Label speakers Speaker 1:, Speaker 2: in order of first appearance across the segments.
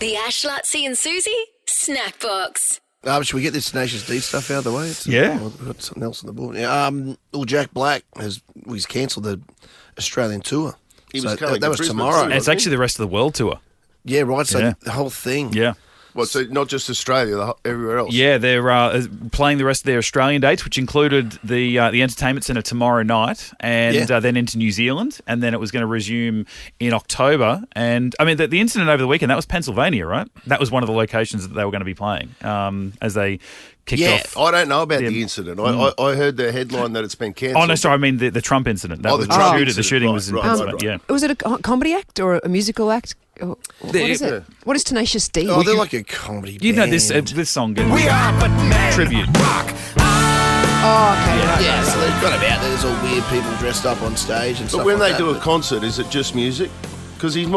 Speaker 1: The Ash, Luttsy and Susie Snackbox.
Speaker 2: Should we get this Tenacious D stuff out of the way? We've got something else on the board. Yeah, Jack Black he's cancelled the Australian tour. That was tomorrow.
Speaker 3: And it's actually the rest of the world tour.
Speaker 2: Yeah, right. So the whole thing.
Speaker 3: Yeah.
Speaker 4: Well, so not just Australia, everywhere else.
Speaker 3: Yeah, they're playing the rest of their Australian dates, which included the entertainment centre tomorrow night, and then into New Zealand, and then it was going to resume in October. And I mean, the incident over the weekend, that was Pennsylvania, right? That was one of the locations that they were going to be playing as they kicked off.
Speaker 4: I don't know about the incident. I heard the headline that it's been cancelled.
Speaker 3: Oh no, sorry, I mean the Trump incident. That was the Trump incident. The shooting was in Pennsylvania. Yeah.
Speaker 5: Was it a comedy act or a musical act? What is it? What is Tenacious D?
Speaker 2: Oh, they're like a comedy band.
Speaker 3: You know this song. We are but men tribute.
Speaker 5: Oh, okay.
Speaker 2: Yeah, so they've got him out there. There's all weird people dressed up on stage and stuff.
Speaker 4: But when
Speaker 2: like
Speaker 4: they do a concert, is it just music? Because he's a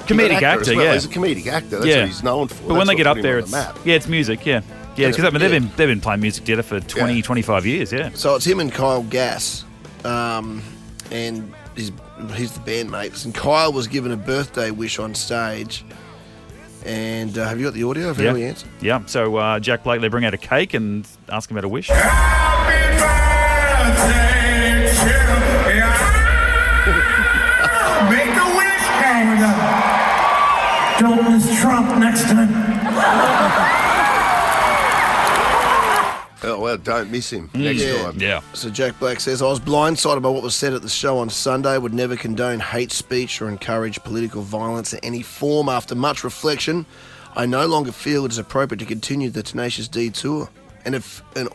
Speaker 3: comedic actor.
Speaker 4: Well.
Speaker 3: Yeah,
Speaker 4: He's a comedic actor. That's what he's known for.
Speaker 3: But when they get up there, it's music. Yeah, because they've been playing music together for 25 years. Yeah.
Speaker 2: So it's him and Kyle Gass, and he's the bandmates. And Kyle was given a birthday wish on stage. And have you got the audio of how he answered?
Speaker 3: Yeah. So Jack Blake, they bring out a cake and ask him about a wish.
Speaker 6: Happy birthday to you. Make a wish, Canada. Don't miss Trump next time.
Speaker 4: Oh, well, don't miss him next time.
Speaker 3: Yeah.
Speaker 2: So Jack Black says, I was blindsided by what was said at the show on Sunday. Would never condone hate speech or encourage political violence in any form. After much reflection, I no longer feel it is appropriate to continue the Tenacious D tour. And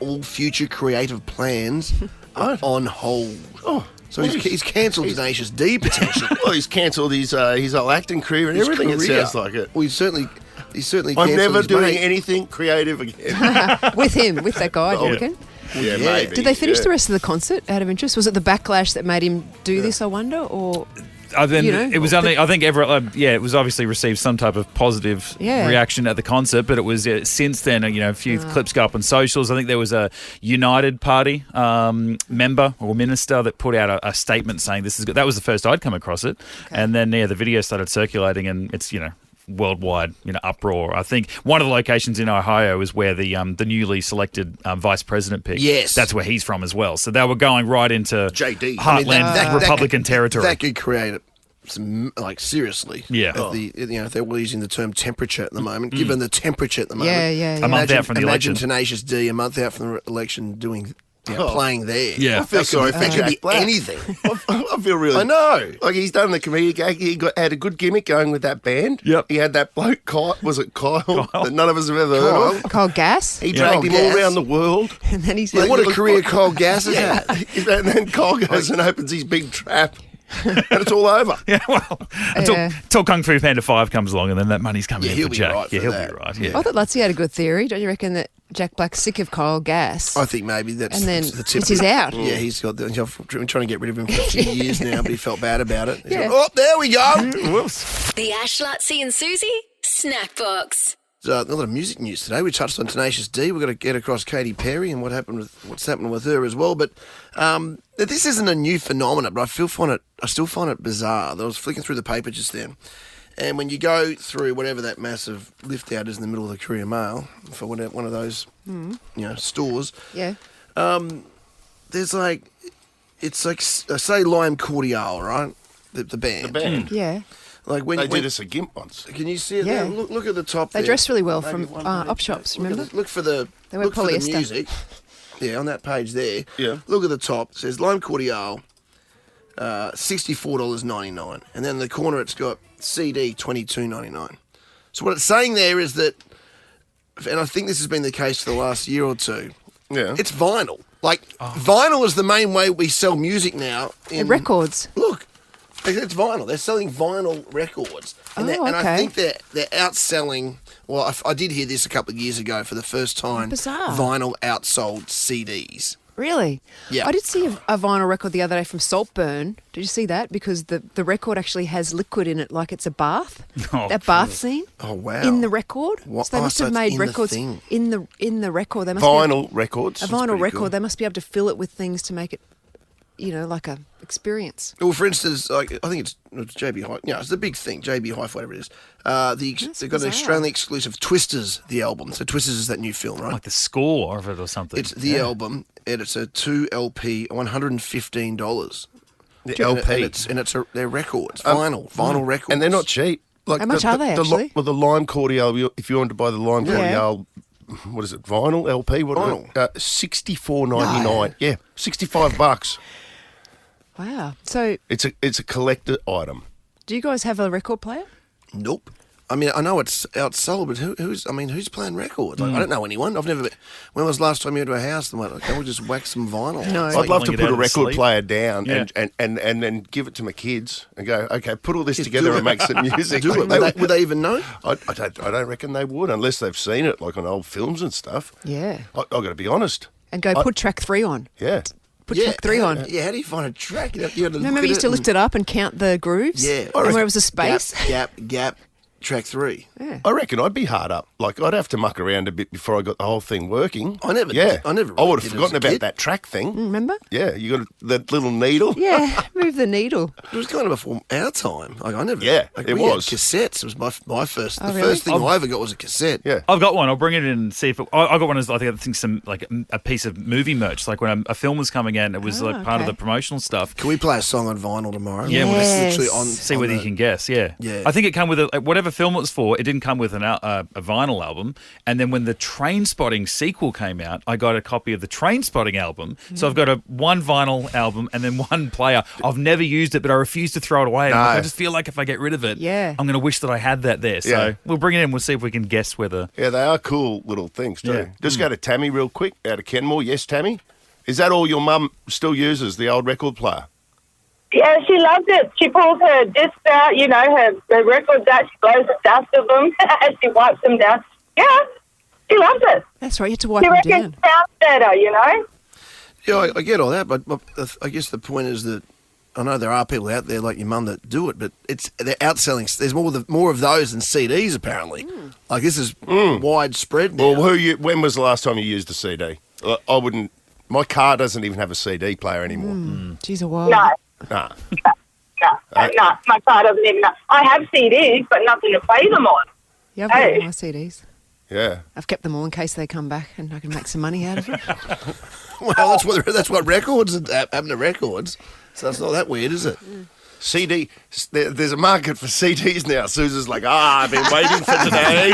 Speaker 2: all future creative plans are on hold.
Speaker 4: Oh,
Speaker 2: so he's cancelled Tenacious D potentially.
Speaker 4: Well, he's cancelled his whole acting career and everything. It sounds like it.
Speaker 2: Well, he's certainly
Speaker 4: I'm never doing
Speaker 2: mate.
Speaker 4: anything creative again.
Speaker 5: With that guy, do you reckon?
Speaker 4: Yeah, maybe.
Speaker 5: Did they finish the rest of the concert out of interest? Was it the backlash that made him do this, I wonder? Or
Speaker 3: it was only, I think it was obviously received some type of positive reaction at the concert, but it was since then, a few clips go up on socials. I think there was a United Party member or minister that put out a statement saying this is good. That was the first I'd come across it. Okay. And then the video started circulating and it's, worldwide, uproar. I think one of the locations in Ohio is where the newly selected vice president pick.
Speaker 2: Yes,
Speaker 3: that's where he's from as well. So they were going right into
Speaker 4: JD
Speaker 3: heartland Republican territory.
Speaker 2: That could create some, seriously.
Speaker 3: Yeah.
Speaker 2: If they were using the term temperature at the moment, given the temperature at the moment.
Speaker 5: Yeah.
Speaker 3: A month out from the election.
Speaker 2: Imagine Tenacious D a month out from the election doing. Playing there.
Speaker 3: Yeah.
Speaker 4: I feel sorry for Jack Black.
Speaker 2: Anything.
Speaker 4: I feel really...
Speaker 2: I know.
Speaker 4: Like, he's done the comedic act. He had a good gimmick going with that band.
Speaker 3: Yep.
Speaker 4: He had that bloke, Kyle, that none of us have ever heard of.
Speaker 5: Kyle Gass?
Speaker 4: He dragged him all around the world.
Speaker 5: And then he's
Speaker 2: what a career Kyle Gass has had.
Speaker 4: And then Kyle goes and opens his big trap. And it's all over.
Speaker 3: Yeah, well, until Kung Fu Panda 5 comes along and then that money's coming in for Jack.
Speaker 2: Right
Speaker 3: he'll be right. Yeah.
Speaker 5: I thought Luttsy had a good theory. Don't you reckon that Jack Black's sick of Kyle Gass?
Speaker 2: I think maybe that's
Speaker 5: and then
Speaker 2: the tip.
Speaker 5: It's his out.
Speaker 2: Yeah, he's got. I've been trying to get rid of him for a few years now, but he felt bad about it.
Speaker 5: Yeah.
Speaker 2: Like, there we go.
Speaker 3: Whoops.
Speaker 1: The Ash, Luttsy and Susie Snackbox.
Speaker 2: A lot of music news today. We touched on Tenacious D. We've got to get across Katy Perry and what's happening with her as well. But this isn't a new phenomenon, but I still find it bizarre. I was flicking through the paper just then, and when you go through whatever that massive lift out is in the middle of the Courier Mail for one of those stores, there's say Lime Cordiale, right? The band.
Speaker 4: The band.
Speaker 5: Yeah.
Speaker 4: Like when they did us a gimp once.
Speaker 2: Can you see it?
Speaker 5: Yeah.
Speaker 2: There? Look at the top.
Speaker 5: They dress really well from op shops. Remember?
Speaker 2: Look for the music. Yeah, on that page there.
Speaker 4: Yeah.
Speaker 2: Look at the top. It says Lime Cordiale, $64.99, and then in the corner it's got CD $22.99. So what it's saying there is that, and I think this has been the case for the last year or two.
Speaker 4: Yeah.
Speaker 2: It's vinyl. Vinyl is the main way we sell music now.
Speaker 5: Records.
Speaker 2: Look. It's vinyl. They're selling vinyl records. And I think they're outselling... Well, I did hear this a couple of years ago for the first time.
Speaker 5: Bizarre.
Speaker 2: Vinyl outsold CDs.
Speaker 5: Really?
Speaker 2: Yeah.
Speaker 5: I did see a vinyl record the other day from Saltburn. Did you see that? Because the record actually has liquid in it like it's a bath. That bath scene.
Speaker 2: Oh, wow.
Speaker 5: In the record.
Speaker 2: What?
Speaker 5: So they must have made records in the record. They must
Speaker 4: vinyl records.
Speaker 5: A vinyl record. They must be able to fill it with things to make it like a experience.
Speaker 2: Well, for instance, like I think it's JB Hi. Yeah, it's the big thing. JB Hi, whatever it is. They've got an Australian exclusive, Twisters, the album. So Twisters is that new film, right?
Speaker 3: Like the score of it or something.
Speaker 2: It's the album, and it's a 2 LP, $115.
Speaker 4: The LP.
Speaker 2: And they're records, vinyl records.
Speaker 4: And they're not cheap. Like
Speaker 5: How much are they, actually?
Speaker 4: The Lime Cordial, if you wanted to buy the Lime Cordial, what is it, vinyl, LP?
Speaker 2: Vinyl.
Speaker 4: $64.99. Yeah, $65.
Speaker 5: Wow. So
Speaker 4: It's a collector item.
Speaker 5: do you guys have a record player?
Speaker 2: Nope. I mean, I know it's outsold, but who's playing records? Like, I don't know anyone. I've never. When was the last time you went to a house and went, can we just whack some vinyl?
Speaker 5: No.
Speaker 3: like
Speaker 4: I'd love to
Speaker 3: yelling it
Speaker 4: put
Speaker 3: out
Speaker 4: a
Speaker 3: in
Speaker 4: record
Speaker 3: sleep.
Speaker 4: player down
Speaker 3: Yeah.
Speaker 4: and then give it to my kids and go, okay, put all this together and make some music.
Speaker 2: Do it. Would they even know?
Speaker 4: I don't reckon they would unless they've seen it, like on old films and stuff.
Speaker 5: Yeah.
Speaker 4: I've got to be honest.
Speaker 5: And go put track 3 on.
Speaker 4: Yeah.
Speaker 5: Put track 3 on.
Speaker 2: Yeah, how do you find a track? You have to
Speaker 5: Remember you used to lift it up and count the grooves?
Speaker 2: Yeah.
Speaker 5: And where it was a space?
Speaker 2: Gap, track 3.
Speaker 5: Yeah.
Speaker 4: I reckon I'd be hard up. Like, I'd have to muck around a bit before I got the whole thing working.
Speaker 2: I never
Speaker 4: Yeah.
Speaker 2: did. I never
Speaker 4: I would
Speaker 2: did
Speaker 4: have
Speaker 2: as
Speaker 4: forgotten
Speaker 2: a
Speaker 4: about
Speaker 2: kid.
Speaker 4: that track thing.
Speaker 5: Remember?
Speaker 4: Yeah, you got that little needle.
Speaker 5: Yeah. Move the needle.
Speaker 2: It was kind of before our time. Like I never.
Speaker 4: Yeah,
Speaker 2: like,
Speaker 4: it
Speaker 2: we had
Speaker 4: was.
Speaker 2: cassettes. It was my first.
Speaker 5: Oh,
Speaker 2: The
Speaker 5: really?
Speaker 2: first thing I ever got was a cassette.
Speaker 4: Yeah.
Speaker 3: I've got one. I'll bring it in and see if I got one as I think some like a piece of movie merch. Like when a film was coming out, it was like part of
Speaker 5: okay.
Speaker 3: the promotional stuff.
Speaker 2: Can we play a song on vinyl tomorrow?
Speaker 3: Yeah, well,
Speaker 5: Yes.
Speaker 2: literally on.
Speaker 3: See
Speaker 2: on
Speaker 3: whether
Speaker 2: the-
Speaker 3: you can guess. Yeah,
Speaker 2: Yeah.
Speaker 3: I think it came with whatever film it was for. It didn't come with a vinyl album. And then when the Train Spotting sequel came out, I got a copy of the Train Spotting album. So I've got one vinyl album and then one player. I've never used it, but I refuse to throw it away.
Speaker 4: No.
Speaker 3: I just feel like if I get rid of it,
Speaker 5: Yeah.
Speaker 3: I'm going to wish that I had that there. So
Speaker 4: Yeah.
Speaker 3: we'll bring it in. We'll see if we can guess whether.
Speaker 4: Yeah, they are cool little things too.
Speaker 3: Yeah.
Speaker 4: Just go to Tammy real quick out of Kenmore. Yes, Tammy? Is that all your mum still uses, the old record player?
Speaker 7: Yeah, she loves it. She pulls her discs out, her records out. She blows the dust of them. She wipes them down. Yeah, she loves it.
Speaker 5: That's right. You had to wipe
Speaker 7: She
Speaker 5: them
Speaker 7: reckons
Speaker 5: down.
Speaker 7: it sounds better,
Speaker 2: Yeah, I get all that, but I guess the point is that I know there are people out there like your mum that do it, but they're outselling. There's more of those than CDs apparently. Like this is widespread now.
Speaker 4: Well, when was the last time you used a CD? I wouldn't. My car doesn't even have a CD player anymore.
Speaker 5: Geez, a while.
Speaker 7: No,
Speaker 4: Nah.
Speaker 7: no, my car doesn't even know. I have CDs, but nothing to play them on.
Speaker 5: Yeah, I've got
Speaker 7: Hey.
Speaker 5: all my CDs.
Speaker 4: Yeah.
Speaker 5: I've kept them all in case they come back and I can make some money out of it.
Speaker 2: Well, that's what records happen to records. So it's not that weird, is it?
Speaker 4: CD. There's a market for CDs now. Susan's like, I've been waiting for today.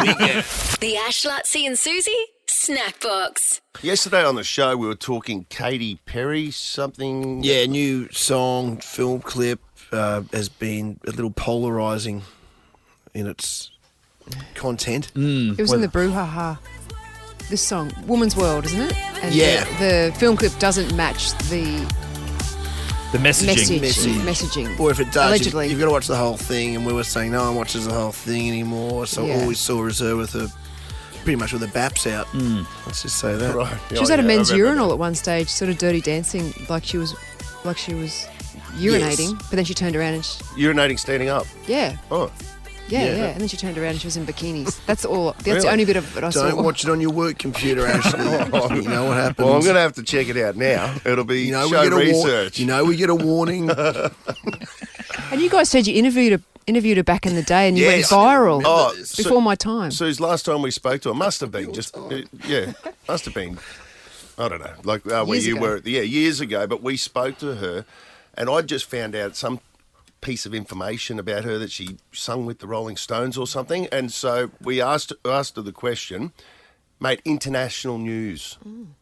Speaker 1: The Ash, Luttsy and Susie Snackbox.
Speaker 4: Yesterday on the show, we were talking Katy Perry, something.
Speaker 2: Yeah, new song, film clip has been a little polarising in its content.
Speaker 5: It was in the brouhaha. This song, Woman's World, isn't it? And
Speaker 2: Yeah.
Speaker 5: The film clip doesn't match the
Speaker 3: messaging.
Speaker 5: messaging.
Speaker 2: Or if it does,
Speaker 5: Allegedly.
Speaker 2: you've got to watch the whole thing. And we were saying no one watches the whole thing anymore. So
Speaker 5: Yeah.
Speaker 2: all we saw was her with pretty much with the baps out. Let's just say that.
Speaker 4: Right.
Speaker 5: She was at a
Speaker 4: I
Speaker 5: men's
Speaker 4: remember
Speaker 5: urinal at one stage, sort of dirty dancing, like she was urinating. But then she turned around and
Speaker 4: that. Urinating standing up.
Speaker 5: yeah,
Speaker 4: Oh.
Speaker 5: yeah.
Speaker 2: Yeah.
Speaker 5: And then she turned around and she was in bikinis. That's all. That's
Speaker 4: Really?
Speaker 5: the only bit of it I
Speaker 2: Don't
Speaker 5: saw.
Speaker 2: watch it on your work computer, Ashley. You know what happens.
Speaker 4: Well, I'm going to have to check it out now. It'll be
Speaker 2: you know,
Speaker 4: show
Speaker 2: we get
Speaker 4: research.
Speaker 2: we get a warning.
Speaker 5: And you guys said you interviewed her back in the day, and you
Speaker 4: Yes.
Speaker 5: went viral
Speaker 4: Oh,
Speaker 5: before my time.
Speaker 4: Suze, last time we spoke to her, must have been must have been, I don't know, like where
Speaker 5: Years
Speaker 4: you
Speaker 5: ago.
Speaker 4: were, years ago. But we spoke to her, and I just found out some piece of information about her that she sung with the Rolling Stones or something, and so we asked her the question, made international news.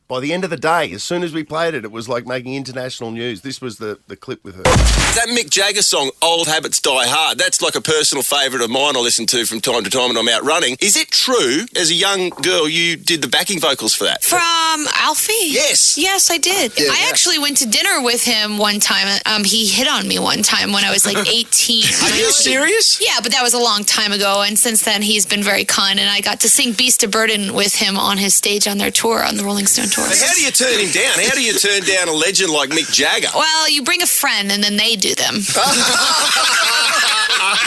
Speaker 4: By the end of the day, as soon as we played it, it was like making international news. This was the clip with her.
Speaker 8: That Mick Jagger song, Old Habits Die Hard, that's like a personal favourite of mine I listen to from time to time when I'm out running. Is it true, as a young girl, you did the backing vocals for that?
Speaker 9: From Alfie?
Speaker 8: Yes.
Speaker 9: Yes, I did.
Speaker 8: Yeah.
Speaker 9: I actually went to dinner with him one time. He hit on me one time when I was like 18.
Speaker 8: Are you serious?
Speaker 9: Yeah, but that was a long time ago, and since then he's been very kind, and I got to sing Beast of Burden with him on his stage on their tour, on the Rolling Stone tour.
Speaker 8: But how do you turn him down? How do you turn down a legend like Mick Jagger?
Speaker 9: Well, you bring a friend, and then they do them.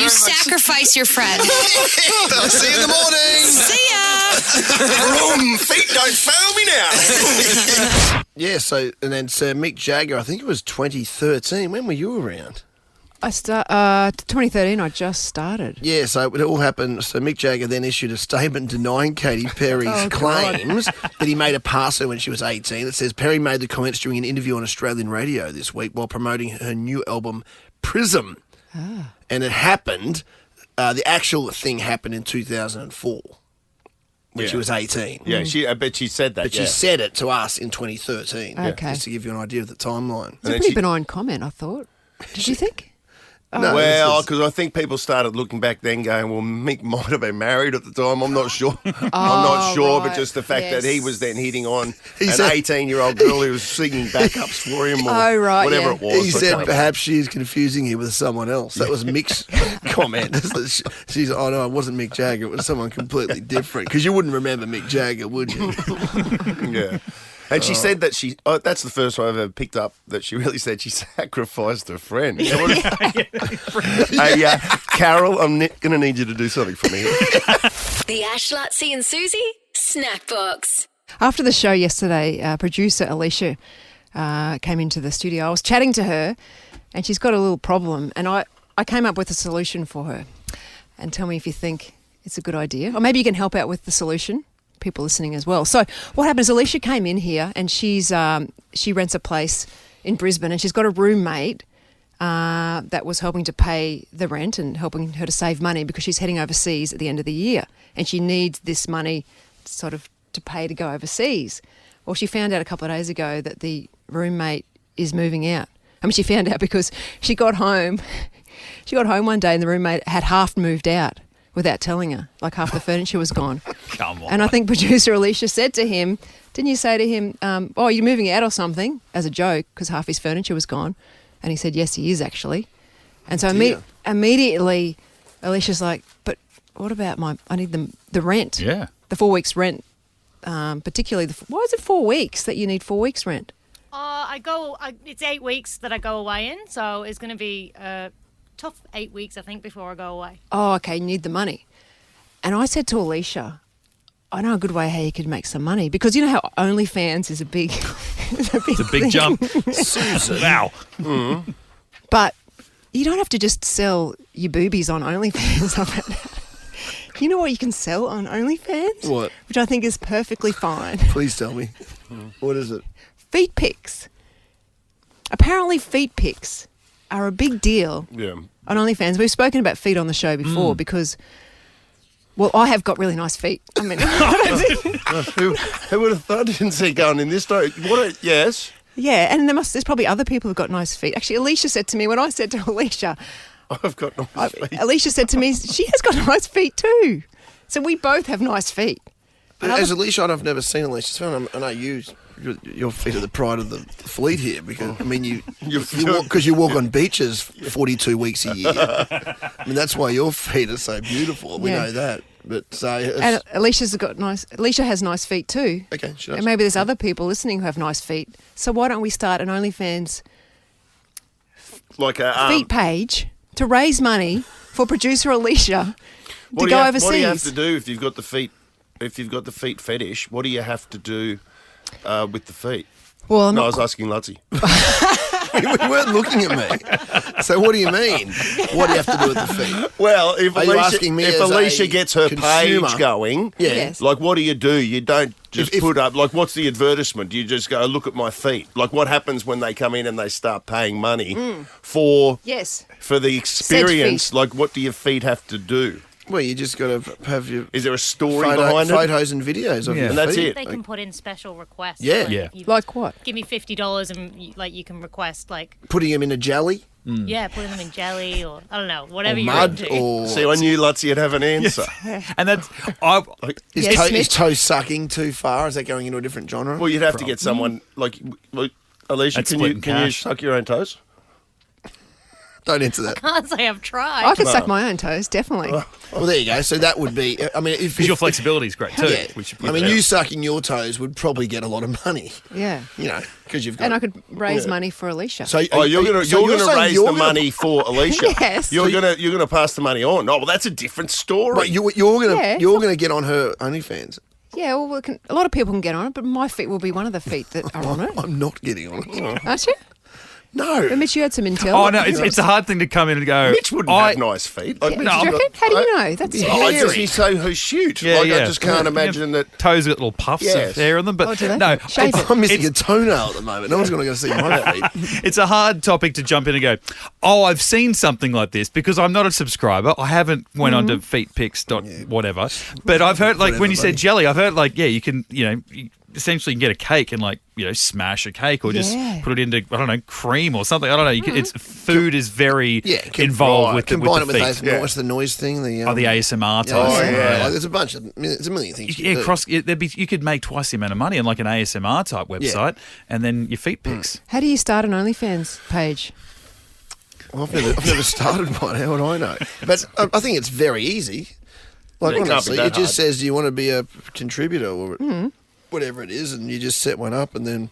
Speaker 9: You sacrifice your friend.
Speaker 8: I'll see you in the morning.
Speaker 9: See ya!
Speaker 8: Vroom, feet don't fail me now.
Speaker 2: Yeah, so, and then Sir Mick Jagger, I think it was 2013. When were you around?
Speaker 5: 2013, I just started.
Speaker 2: Yeah, so it all happened. So Mick Jagger then issued a statement denying Katy Perry's claims that he made a pass her when she was 18. It says Perry made the comments during an interview on Australian radio this week while promoting her new album, Prism. And it happened, the actual thing happened in 2004. When she was 18.
Speaker 4: Yeah, I bet she said that.
Speaker 2: But she said it to us in 2013.
Speaker 5: Okay.
Speaker 2: Just to give you an idea of the timeline.
Speaker 5: It's a pretty benign comment, I thought. Did you think?
Speaker 2: No,
Speaker 4: well, because I think people started looking back then going, well, Mick might have been married at the time. I'm not sure. I'm not sure, but just the fact that he was then hitting on an 18-year-old girl who was singing backups for him or whatever it was.
Speaker 2: He said perhaps she's confusing him with someone else. That was Mick's comment. She's, oh, no, it wasn't Mick Jagger. It was someone completely different. Because you wouldn't remember Mick Jagger, would you?
Speaker 4: Yeah. And she said that that's the first time I've ever picked up that she really said she sacrificed her friend. Hey, Carol, I'm going to need you to do something for me.
Speaker 1: The Ash, Luttsy and Susie Snackbox.
Speaker 5: After the show yesterday, producer Alicia came into the studio. I was chatting to her and she's got a little problem and I came up with a solution for her. And tell me if you think it's a good idea. Or maybe you can help out with the solution. People listening as well. So what happened is Alicia came in here and she rents a place in Brisbane and she's got a roommate that was helping to pay the rent and helping her to save money because she's heading overseas at the end of the year and she needs this money sort of to pay to go overseas. Well, she found out a couple of days ago that the roommate is moving out. I mean, she found out because she got home one day and the roommate had half moved out. Without telling her, like half the furniture was gone.
Speaker 3: Come on.
Speaker 5: And I think producer Alicia said to him, didn't you say to him, oh, you're moving out or something, as a joke, because half his furniture was gone? And he said, yes, he is actually. And so immediately Alicia's like, but what about I need the rent.
Speaker 3: Yeah.
Speaker 5: The 4 weeks rent, particularly, why is it 4 weeks that you need 4 weeks rent?
Speaker 10: It's 8 weeks that I go away in, so it's going to be tough 8 weeks, I think, before I go away.
Speaker 5: Oh, okay, you need the money. And I said to Alicia, I know a good way how you could make some money because you know how OnlyFans is a big it's a big
Speaker 3: jump. Susan. Wow.
Speaker 5: Mm. But you don't have to just sell your boobies on OnlyFans. You know what you can sell on OnlyFans?
Speaker 2: What?
Speaker 5: Which I think is perfectly fine.
Speaker 2: Please tell me. What is it?
Speaker 5: Feet pics. Apparently feet pics are a big deal on OnlyFans. We've spoken about feet on the show before because, well, I have got really nice feet. I mean,
Speaker 4: who would have thought? Didn't see going in this story. Yes.
Speaker 5: Yeah, and there's probably other people who've got nice feet. Actually, Alicia said to me when I said to Alicia,
Speaker 4: I've got nice feet.
Speaker 5: Alicia said to me, she has got nice feet too. So we both have nice feet.
Speaker 2: But as Alicia, I've never seen Alicia's feet. I know your feet are the pride of the fleet here because I mean you walk on beaches 42 weeks a year. I mean that's why your feet are so beautiful. We know that. But and
Speaker 5: Alicia has nice feet too.
Speaker 2: Okay, she does.
Speaker 5: And maybe there's other people listening who have nice feet. So why don't we start an OnlyFans
Speaker 4: like a
Speaker 5: feet page to raise money for producer Alicia to go overseas?
Speaker 4: What do you have to do if you've got the feet? If you've got the feet fetish, what do you have to do with the feet?
Speaker 5: Well,
Speaker 4: I was asking Luttsy.
Speaker 2: You weren't looking at me. So what do you mean? What do you have to do with the feet?
Speaker 4: Well, if Alicia gets her
Speaker 2: consumer
Speaker 4: page going,
Speaker 5: Yes.
Speaker 4: like what do? You don't just put up, like what's the advertisement? You just go, look at my feet. Like what happens when they come in and they start paying money for the experience? Like what do your feet have to do?
Speaker 2: Well, you just got to have your...
Speaker 4: Is there a story behind it?
Speaker 2: Photos and videos of your
Speaker 4: and that's
Speaker 2: feet.
Speaker 4: it.
Speaker 10: They can put in special requests.
Speaker 2: Yeah.
Speaker 5: Like what?
Speaker 10: Give me $50 and you can request like...
Speaker 2: Putting them in a jelly?
Speaker 10: Yeah, putting them in jelly or, I don't know, whatever you
Speaker 2: mud
Speaker 10: want to.
Speaker 2: or...
Speaker 4: See, I knew Luttsy would have an answer.
Speaker 3: And that's...
Speaker 2: Is toe sucking too far? Is that going into a different genre?
Speaker 4: Well, you'd have to get someone like Alicia, can you suck your own toes?
Speaker 2: Don't answer that.
Speaker 10: I can't say I've tried.
Speaker 5: I could suck my own toes, definitely.
Speaker 2: Well, there you go. So that would be... I mean, if
Speaker 3: your flexibility is great too.
Speaker 2: Yeah. I mean, you sucking your toes would probably get a lot of money.
Speaker 5: Yeah.
Speaker 2: You know, because you've got...
Speaker 5: And I could raise money for Alicia.
Speaker 2: So
Speaker 4: you're going to raise the money for Alicia.
Speaker 5: Yes.
Speaker 4: You're going to pass the money on. Oh, well, that's a different story.
Speaker 2: But you're going to get on her OnlyFans.
Speaker 5: Yeah, well, a lot of people can get on it, but my feet will be one of the feet that are on it.
Speaker 2: I'm not getting on it.
Speaker 5: Aren't you?
Speaker 2: No.
Speaker 5: But Mitch, you had some intel.
Speaker 3: Oh, no, it's a hard thing to come in and go.
Speaker 4: Mitch wouldn't have nice feet. Like,
Speaker 5: Yeah,
Speaker 4: Mitch
Speaker 5: do you reckon? How do you know? That's
Speaker 4: I just,
Speaker 5: hairy.
Speaker 4: he's so shoot.
Speaker 3: Yeah,
Speaker 4: like,
Speaker 3: yeah.
Speaker 4: I just can't imagine that.
Speaker 3: Toes got little puffs
Speaker 4: Yes.
Speaker 3: of hair on them. But
Speaker 5: Oh, do they?
Speaker 3: no,
Speaker 5: Shave it.
Speaker 2: I'm missing a toenail at the moment. No one's going to go see my feet.
Speaker 3: it's a hard topic to jump in and go, oh, I've seen something like this because I'm not a subscriber. I haven't went on to feetpics. Whatever. But I've heard, like, when you said jelly, I've heard, like, yeah, you can, essentially you can get a cake and, like, smash a cake or just
Speaker 5: Yeah.
Speaker 3: put it into, I don't know, cream or something. I don't know. It's food is very involved with
Speaker 2: combine
Speaker 3: the
Speaker 2: it with
Speaker 3: feet.
Speaker 2: what's the noise thing? The
Speaker 3: ASMR type.
Speaker 2: Oh,
Speaker 3: thing.
Speaker 2: yeah. Like, there's a bunch of, there's a million things. You can do.
Speaker 3: You could make twice the amount of money on like an ASMR type website, and then your feet pics.
Speaker 5: How do you start an OnlyFans page?
Speaker 2: Well, I've never started one. How would I know? But I think it's very easy. Like,
Speaker 4: It can't be
Speaker 2: honestly,
Speaker 4: that
Speaker 2: it just
Speaker 4: hard.
Speaker 2: says, do you want to be a contributor or whatever it is, and you just set one up and then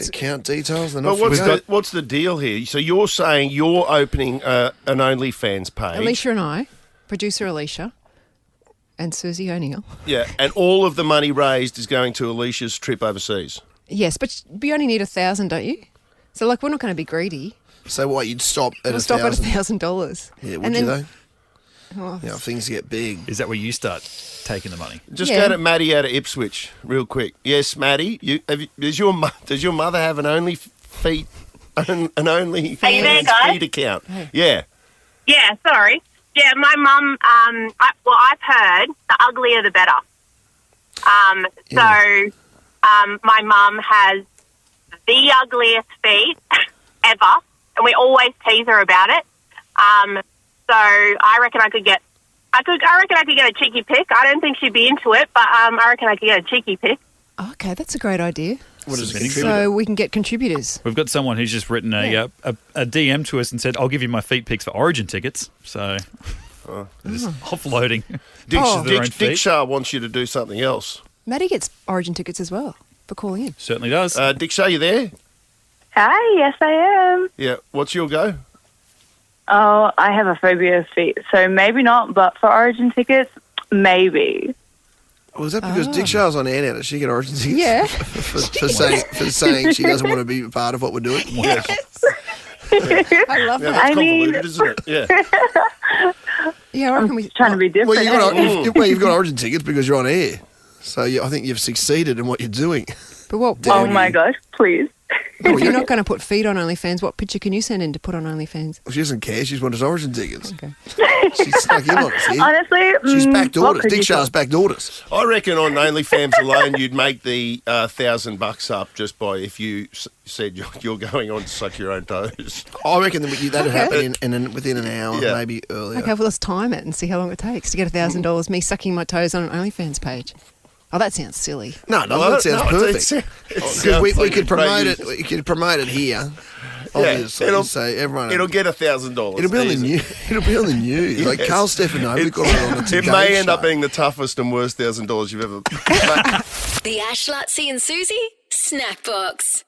Speaker 2: account details. And
Speaker 4: But what's the deal here? So you're saying you're opening an OnlyFans page.
Speaker 5: Alicia and I, producer Alicia, and Susie O'Neill.
Speaker 4: Yeah, and all of the money raised is going to Alicia's trip overseas.
Speaker 5: Yes, but you only need 1,000, don't you? So, like, we're not going to be greedy.
Speaker 2: So what? You'd stop at
Speaker 5: We'll stop at
Speaker 2: $1,000?
Speaker 5: $1,000.
Speaker 2: Yeah, would
Speaker 5: And
Speaker 2: you
Speaker 5: then-
Speaker 2: though?
Speaker 5: Oh,
Speaker 2: Yeah, if things get big.
Speaker 3: Is that where you start taking the money?
Speaker 4: Just
Speaker 5: Yeah.
Speaker 4: go to Maddie out of Ipswich, real quick. Yes, Maddie. Does your mother have an only feet, an only
Speaker 7: Are you there, guys?
Speaker 4: feet account? Yeah.
Speaker 7: Yeah, sorry. Yeah, my mum, I've heard the uglier the better. My mum has the ugliest feet ever, and we always tease her about it. So I reckon I could get a cheeky pic. I don't think she'd be into it, but I reckon I could get a cheeky pic.
Speaker 5: okay, that's a great idea.
Speaker 2: What is
Speaker 3: Submitting
Speaker 2: it?
Speaker 5: So we can get contributors.
Speaker 3: We've got someone who's just written a DM to us and said, "I'll give you my feet pics for Origin tickets." So just offloading.
Speaker 4: Dick,
Speaker 5: Oh.
Speaker 3: their own
Speaker 4: Dick
Speaker 3: feet.
Speaker 4: Shah wants you to do something else.
Speaker 5: Maddie gets Origin tickets as well for calling in.
Speaker 3: Certainly does.
Speaker 4: Dick Shah, you there?
Speaker 7: Hi, yes I am.
Speaker 4: Yeah. What's your go?
Speaker 7: Oh, I have a phobia of feet, so maybe not, but for Origin tickets, maybe.
Speaker 2: Was that because Dick Shah's on air now? Does she get Origin tickets?
Speaker 5: Yeah.
Speaker 2: for saying she doesn't want to be a part of what we're doing?
Speaker 5: I love
Speaker 4: Yeah,
Speaker 5: that.
Speaker 4: that's convoluted, isn't it? Yeah.
Speaker 5: Yeah, I reckon we.
Speaker 7: Trying to be different.
Speaker 2: You've got Origin tickets because you're on air. So I think you've succeeded in what you're doing.
Speaker 5: But what?
Speaker 7: Oh my gosh, please.
Speaker 5: If you're not going to put feet on OnlyFans, what picture can you send in to put on OnlyFans?
Speaker 2: Well, she doesn't care. She's wanted Origin tickets.
Speaker 5: Okay.
Speaker 2: She snuck in on us here.
Speaker 7: Honestly,
Speaker 2: She's backed
Speaker 7: what
Speaker 2: orders.
Speaker 7: could
Speaker 2: Dick
Speaker 7: you
Speaker 2: Shah's backed orders.
Speaker 4: I reckon on OnlyFans alone, you'd make the $1,000 up just by if you said you're going on to suck your own toes.
Speaker 2: I reckon that'd happen within an hour,
Speaker 4: Yeah.
Speaker 2: maybe earlier.
Speaker 5: Okay, well, let's time it and see how long it takes to get $1,000. Me sucking my toes on an OnlyFans page. Oh, that sounds silly.
Speaker 2: No, that sounds perfect.
Speaker 4: It
Speaker 2: Because
Speaker 4: sounds
Speaker 2: we
Speaker 4: like
Speaker 2: could
Speaker 4: a
Speaker 2: promote
Speaker 4: great-
Speaker 2: it. We could promote it here. Obviously, so everyone.
Speaker 4: It'll get $1,000.
Speaker 2: It'll be on the
Speaker 4: easy.
Speaker 2: news. It'll be on the news. Like
Speaker 4: Yes.
Speaker 2: Carl Stefano got it on the
Speaker 4: It
Speaker 2: Today
Speaker 4: may end up
Speaker 2: show.
Speaker 4: being the toughest and worst $1,000 you've ever.
Speaker 1: The Ash, Luttsy and Susie Snackbox.